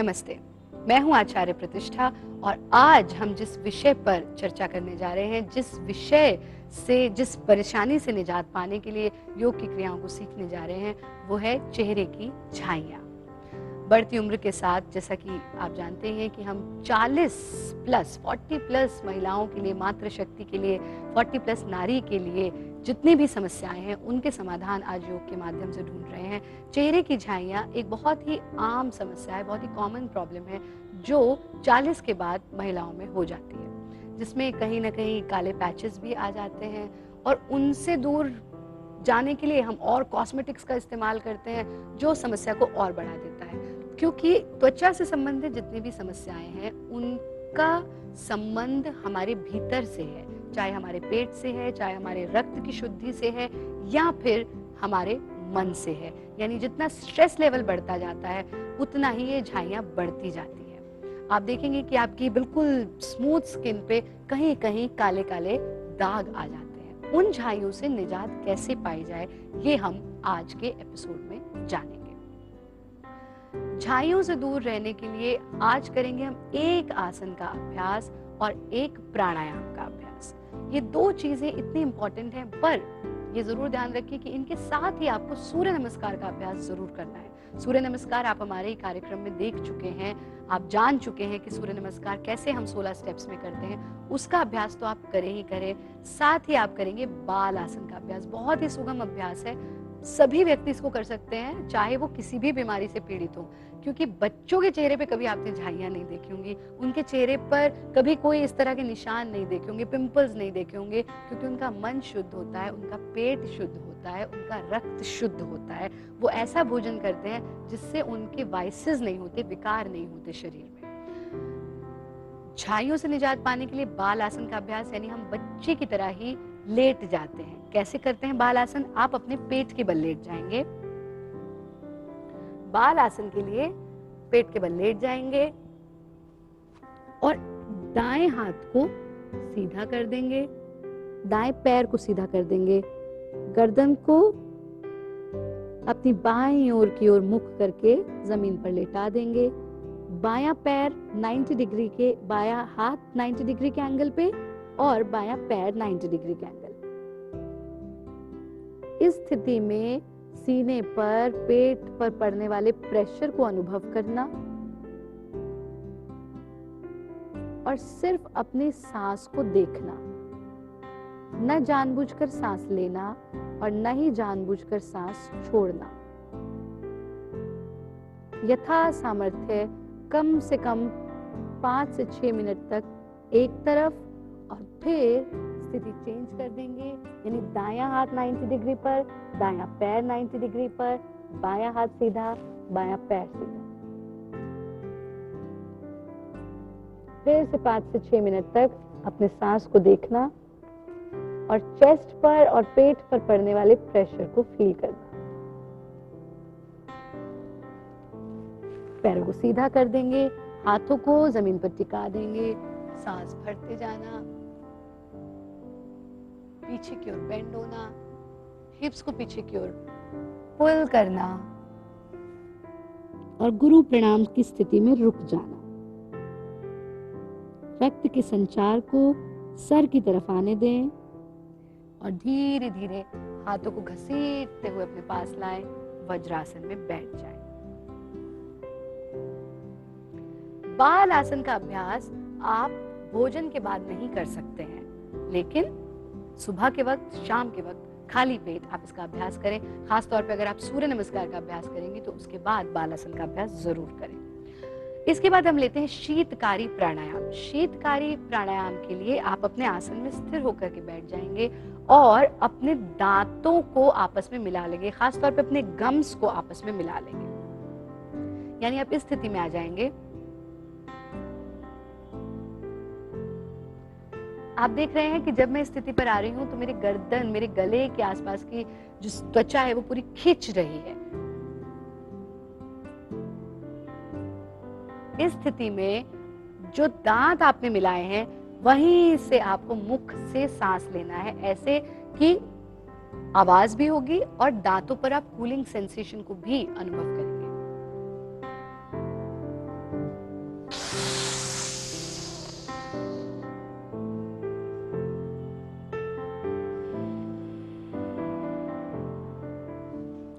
नमस्ते, मैं हूं आचार्य प्रतिष्ठा और आज हम जिस विषय पर चर्चा करने जा रहे हैं, जिस विषय से, जिस परेशानी से निजात पाने के लिए योग की क्रियाओं को सीखने जा रहे हैं, वो है चेहरे की झाइयाँ। बढ़ती उम्र के साथ, जैसा कि आप जानते हैं कि हम 40 प्लस महिलाओं के लिए, मातृ शक्ति के लिए, 40 प्लस नारी के लिए जितनी भी समस्याएं हैं, उनके समाधान आज योग के माध्यम से ढूंढ रहे हैं। चेहरे की झाइयाँ एक बहुत ही आम समस्या है, बहुत ही कॉमन प्रॉब्लम है, जो 40 के बाद महिलाओं में हो जाती है, जिसमें कहीं ना कहीं काले पैचेस भी आ जाते हैं और उनसे दूर जाने के लिए हम और कॉस्मेटिक्स का इस्तेमाल करते हैं, जो समस्या को और बढ़ा देता है। क्योंकि त्वचा से संबंधित जितनी भी समस्याएं हैं, उनका संबंध हमारे भीतर से है, चाहे हमारे पेट से है, चाहे हमारे रक्त की शुद्धि से है, या फिर हमारे मन से है। यानी जितना स्ट्रेस लेवल बढ़ता जाता है, उतना ही ये झाइयाँ बढ़ती जाती हैं। आप देखेंगे कि आपकी बिल्कुल स्मूथ स्किन पे कहीं कहीं काले काले दाग आ जाते हैं। उन झाइयों से निजात कैसे पाई जाए, ये हम आज के एपिसोड में जानेंगे। झाइयों से दूर रहने के लिए आज करेंगे हम एक आसन का अभ्यास और एक प्राणायाम का अभ्यास। ये दो चीजें इतनी इंपॉर्टेंट हैं, पर ये जरूर ध्यान रखिए कि इनके साथ ही आपको सूर्य नमस्कार का अभ्यास जरूर करना है। सूर्य नमस्कार आप हमारे ही कार्यक्रम में देख चुके हैं, आप जान चुके हैं कि सूर्य नमस्कार कैसे हम 16 स्टेप्स में करते हैं। उसका अभ्यास तो आप करें ही करें, साथ ही आप करेंगे बाल आसन का अभ्यास। बहुत ही सुगम अभ्यास है, सभी व्यक्ति इसको कर सकते हैं, चाहे वो किसी भी बीमारी से पीड़ित हो। क्योंकि बच्चों के चेहरे पे कभी आपने झाइयाँ नहीं देखी होंगी, उनके चेहरे पर कभी कोई इस तरह के निशान नहीं देखे होंगे, पिंपल्स नहीं देखे होंगे, क्योंकि उनका मन शुद्ध होता है, उनका पेट शुद्ध होता है, उनका रक्त शुद्ध होता है। वो ऐसा भोजन करते हैं जिससे उनके वाइसेस नहीं होते, विकार नहीं होते शरीर में। झाइयों से निजात पाने के लिए बाल आसन का अभ्यास, यानी हम बच्चे की तरह ही लेट जाते हैं। कैसे करते हैं बाल आसन? आप अपने पेट के बल लेट जाएंगे। बाल आसन के लिए पेट के बल लेट जाएंगे और दाएं हाथ को सीधा कर देंगे, दाएं पैर को सीधा कर देंगे, गर्दन को अपनी बाईं ओर की ओर मुख करके जमीन पर लेटा देंगे। बायां पैर 90 डिग्री के, बायां हाथ 90 डिग्री के एंगल पे और बायां पैर 90 डिग्री के एंगल। इस स्थिति में सीने पर, पेट पर पड़ने वाले प्रेशर को अनुभव करना और सिर्फ अपनी सांस को देखना, न जानबूझकर सांस लेना और न ही जानबूझकर सांस छोड़ना। यथा सामर्थ्य कम से कम 5 से 6 मिनट तक एक तरफ, और फिर स्थिति चेंज कर देंगे। यानी दायां हाथ 90 डिग्री पर, दायां पैर 90 डिग्री पर, बायां हाथ सीधा, बायां पैर सीधा। फिर से 5 से 6 मिनट तक अपने सांस को देखना और चेस्ट पर और पेट पर पड़ने वाले प्रेशर को फील करना। पैरों को सीधा कर देंगे, हाथों को जमीन पर टिका देंगे, सांस भरते जाना, पीछे की ओर बेंड होना, हिप्स को पीछे की ओर पुल करना और गुरु प्रणाम की स्थिति में रुक जाना। रक्त के संचार को सर की तरफ आने दें और धीरे धीरे हाथों को घसीटते हुए अपने पास लाएं, वज्रासन में बैठ जाएं। बाल आसन का अभ्यास आप भोजन के बाद नहीं कर सकते हैं, लेकिन सुबह के वक्त, शाम के वक्त खाली पेट आप इसका अभ्यास करें। खासतौर पे अगर आप सूर्य नमस्कार का अभ्यास करेंगे तो उसके बाद बाल आसन का अभ्यास जरूर करें। इसके बाद हम लेते हैं शीतकारी प्राणायाम। शीतकारी प्राणायाम के लिए आप अपने आसन में स्थिर होकर के बैठ जाएंगे और अपने दांतों को आपस में मिला लेंगे, खासतौर पे अपने गम्स को आपस में मिला लेंगे। यानी आप इस स्थिति में आ जाएंगे। आप देख रहे हैं कि जब मैं इस स्थिति पर आ रही हूं तो मेरी गर्दन, मेरे गले के आसपास की जो त्वचा है वो पूरी खिंच रही है। इस स्थिति में जो दांत आपने मिलाए हैं, वहीं से आपको मुख से सांस लेना है, ऐसे कि आवाज भी होगी और दांतों पर आप कूलिंग सेंसेशन को भी अनुभव करेंगे।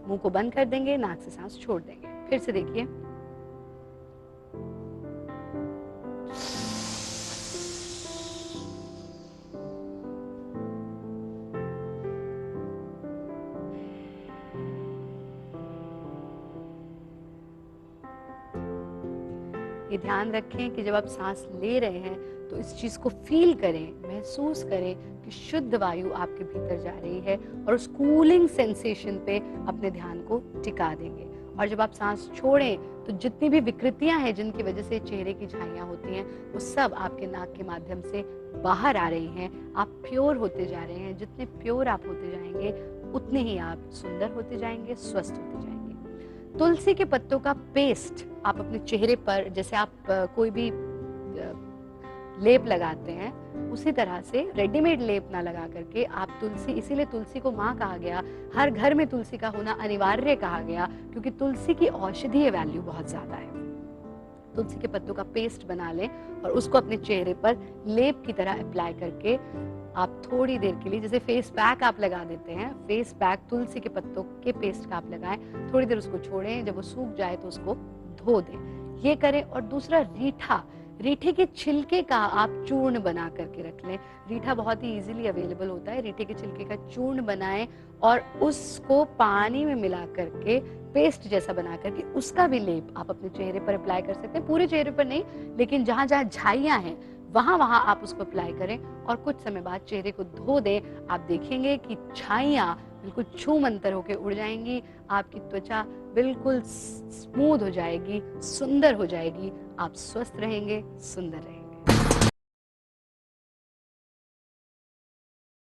मुंह को बंद कर देंगे, नाक से सांस छोड़ देंगे। फिर से देखिए। ये ध्यान रखें कि जब आप सांस ले रहे हैं तो इस चीज को फील करें, महसूस करें कि शुद्ध वायु आपके भीतर जा रही है और उस कूलिंग सेंसेशन पे अपने ध्यान को टिका देंगे। और जब आप सांस छोड़ें तो जितनी भी विकृतियां हैं जिनकी वजह से चेहरे की झाइयां होती हैं, वो सब आपके नाक के माध्यम से बाहर आ रही हैं। आप प्योर होते जा रहे हैं। जितने प्योर आप होते जाएंगे उतने ही आप सुंदर होते जाएंगे, स्वस्थ होते जाएंगे। तुलसी के पत्तों का पेस्ट आप अपने चेहरे पर, जैसे आप कोई भी लेप लगाते हैं, उसी तरह से रेडीमेड लेप ना लगा करके आप तुलसी, इसीलिए तुलसी को माँ कहा गया, हर घर में तुलसी का होना अनिवार्य कहा गया, क्योंकि तुलसी की औषधीय वैल्यू बहुत ज्यादा है। तुलसी के पत्तों का पेस्ट बना लें और उसको अपने चेहरे पर लेप की तरह अप्लाई करके आप थोड़ी देर के लिए, जैसे फेस पैक आप लगा देते हैं, फेस पैक तुलसी के पत्तों के पेस्ट का आप लगाएं, थोड़ी देर उसको छोड़ें, जब वो सूख जाए तो उसको धो दें। ये करें। और दूसरा, रीठे के छिलके का आप चूर्ण बना करके रख लें। रीठा बहुत ही इजीली अवेलेबल होता है। रीठे के छिलके का चूर्ण बनाएं और उसको पानी में मिला करके पेस्ट जैसा बना करके उसका भी लेप आप अपने चेहरे पर अप्लाई कर सकते हैं। पूरे चेहरे पर नहीं, लेकिन जहां जहां झाइयां हैं वहां वहां आप उसको अप्लाई करें और कुछ समय बाद चेहरे को धो दें। आप देखेंगे कि झाइयां बिल्कुल छूमंतर होकर उड़ जाएंगी, आपकी त्वचा बिल्कुल स्मूथ हो जाएगी, सुंदर हो जाएगी, आप स्वस्थ रहेंगे, सुंदर रहेंगे।